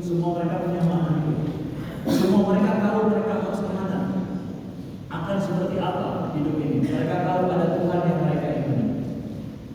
Semua mereka punya makna hidup ini. Mereka tahu ada Tuhan yang mereka imani.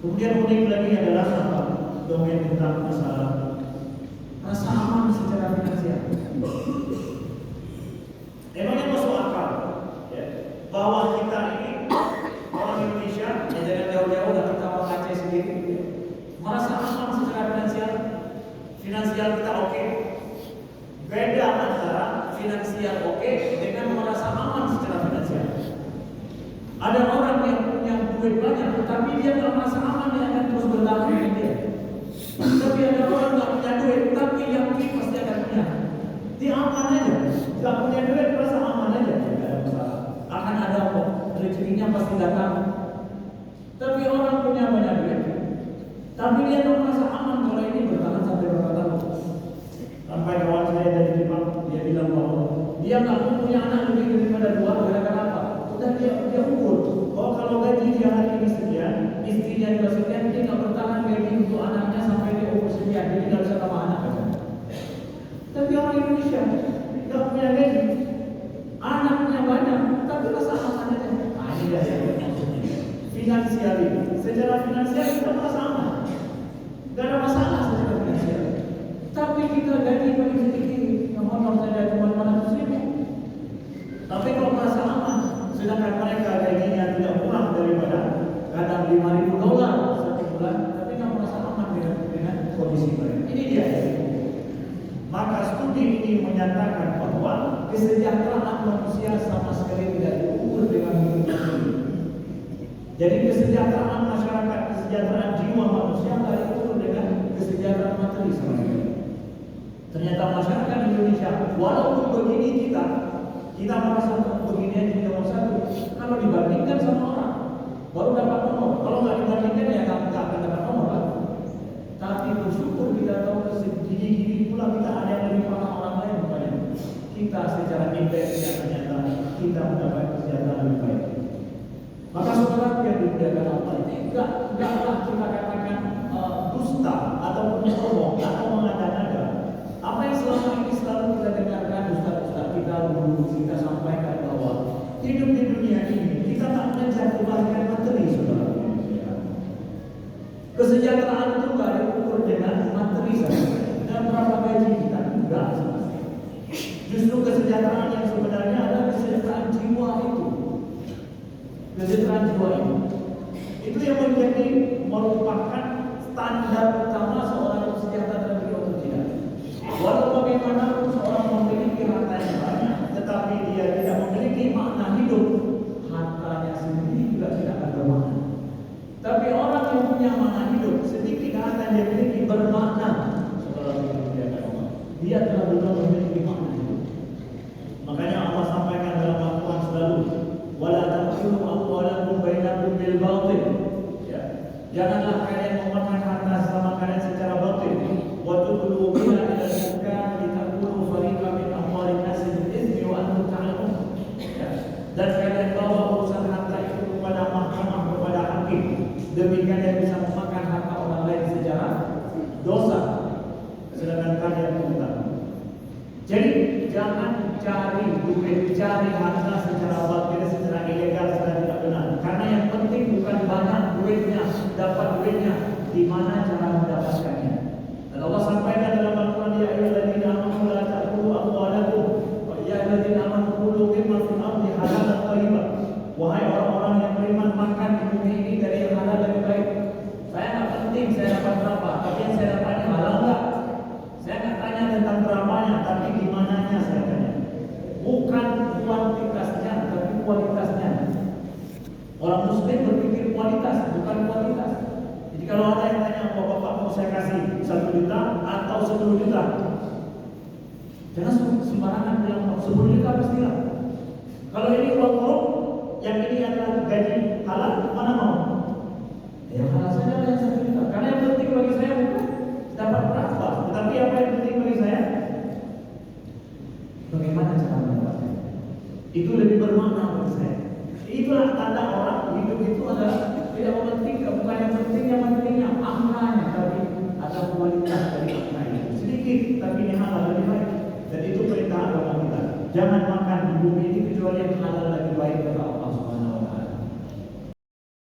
Kemudian unik lagi adalah apa? Domain tentang masalah rasa aman secara finansial. Emangnya masuk akal ya, bahwa kita ini orang Indonesia, ya jangan jauh-jauh dari kita orang Aceh sendiri, merasa aman secara finansial. Finansial kita oke. Beda antara finansial oke dengan merasa aman secara finansial. Ada orang yang punya duit banyak, tetapi dia nggak merasa aman, dia akan terus bertahan dengan dia. Tapi ada orang nggak punya duit, tapi yakin pasti akan punya. Dia aman aja, nggak punya duit merasa aman aja, tidak ada masalah. Akan ada kok, rezekinya pasti datang. Tapi orang punya banyak duit, tapi dia nggak merasa aman kalau ini bertahan sampai berapa tahun. Sampai kawan saya dari Jepang, dia bilang bahwa dia nggak punya anak lebih daripada 2, gara-gara apa? Udah dia ukur. Oh kalau gaji dia hari ini sekian, istrinya juga sekian, dia nggak bertahan gaji untuk anaknya sampai dia umur sekian, jadi nggak bisa tambah anak. Tapi orang Indonesia nggak punya gaji, anaknya banyak, tapi rasa aman aja. Nah, ini dia maksudnya. Finansial ini, secara finansial kita merasa aman, nggak ada masalah secara finansial. Tapi kita gaji paling sedikit, yang honor saja cuma 500.000. Tapi kalau merasa aman, sedangkan mereka gajinya tidak kurang daripada kadang $5.000 satu bulan, tapi nggak merasa aman dengan kondisi mereka. Ini dia. Maka studi ini menyatakan bahwa kesejahteraan manusia sama sekali tidak diukur dengan hidup ini. Jadi kesejahteraan masyarakat, kesejahteraan jiwa manusia tidak diukur dengan kesejahteraan materi sama sekali. Ternyata masyarakat Indonesia, walaupun begini kita merasa begini aja nomor 1. Kalau dibandingkan sama orang, baru dapat nomor. Kalau nggak dibandingkan ya nggak akan dapat nomor lah. Tapi bersyukur kita tahu gini-gini pula kita ada yang lebih parah orang lain bukannya. Kita secara indeks yang ternyata kita mendapat kesejahteraan lebih baik. Maka saudara yang dimuliakan Allah ini enggaklah kita katakan dusta ataupun bohong atau mengada-ngada. Apa yang selama ini selalu kita dengarkan ustaz-ustaz kita, guru kita sampaikan bahwa hidup di dunia ini kita tak menjatuhkan materi, saudara. Kesejahteraan itu nggak diukur dengan materi saja, dan berapa gaji kita enggak. Justru kesejahteraan yang sebenarnya adalah kesejahteraan jiwa itu. Kesejahteraan jiwa itu yang menjadi merupakan standar utama seorang itu sejahtera atau tidak. Walau bagaimanapun seorang memiliki harta yang banyak, tetapi dia tidak memiliki makna hidup, hartanya sendiri juga tidak akan bermakna. Tapi orang yang punya makna hidup, sedikit harta yang dia miliki bermakna. Dia telah benar memiliki makna hidup. Makanya Allah sampaikan dalam Al-Quran selalu, wala taqulu amwalakum bainakum bil batil. Ya. Janganlah kalian memakan harta sama kalian secara batil. Wa tudlu biha ila al-hukam litakunu fariqan min amwalin nas bil ithmi wa antum ta'lamun. Dan kalian bawa urusan harta itu kepada mahkamah, kepada hakim. Demikian yang bisa memakan harta orang lain secara dosa, sedangkan kalian mengetahui. Jadi jangan cari duit, cari harta secara batil, secara ilegal, secara tidak benar. Karena yang penting bukan banyak duitnya, dapat duitnya, di mana cara mendapatkannya. Dan Allah sampaikan dalam Al-Quran, ya ayyuhalladzina amanu la ta'kulu amwalakum wa ya ayyuhalladzina amanu kulu mimma fil ardi halalan thayyiban. Wahai orang-orang yang beriman, makan di bumi ini dari yang halal dan baik. Saya nggak penting saya dapat berapa, tapi yang saya dapatnya halal nggak. Saya nggak tanya tentang berapanya, tapi di mananya saya tanya. Bukan kuantitasnya, tapi kualitasnya. Orang Muslim berpikir kualitas, bukan kuantitas. Jadi kalau ada yang tanya, bapak mau saya kasih 1 juta atau 10 juta, jangan sembarangan bilang 10 juta pastilah. Kalau ini uang korup, yang ini adalah gaji halal, mana mau? Yang halal saja yang 1 juta. Karena yang penting bagi saya bukan dapat berapa, tetapi apa yang penting bagi saya, bagaimana cara mendapatkan. Itu lebih bermakna bagi saya. Itulah tanda orang hidup itu adalah tidak mementingkan, bukan yang pentingnya angkanya, tapi ada kualitas dari angka itu. Sedikit, tapi ini halal lebih baik. Dan itu perintah agama kita. Jangan makan di bumi ini kecuali yang halal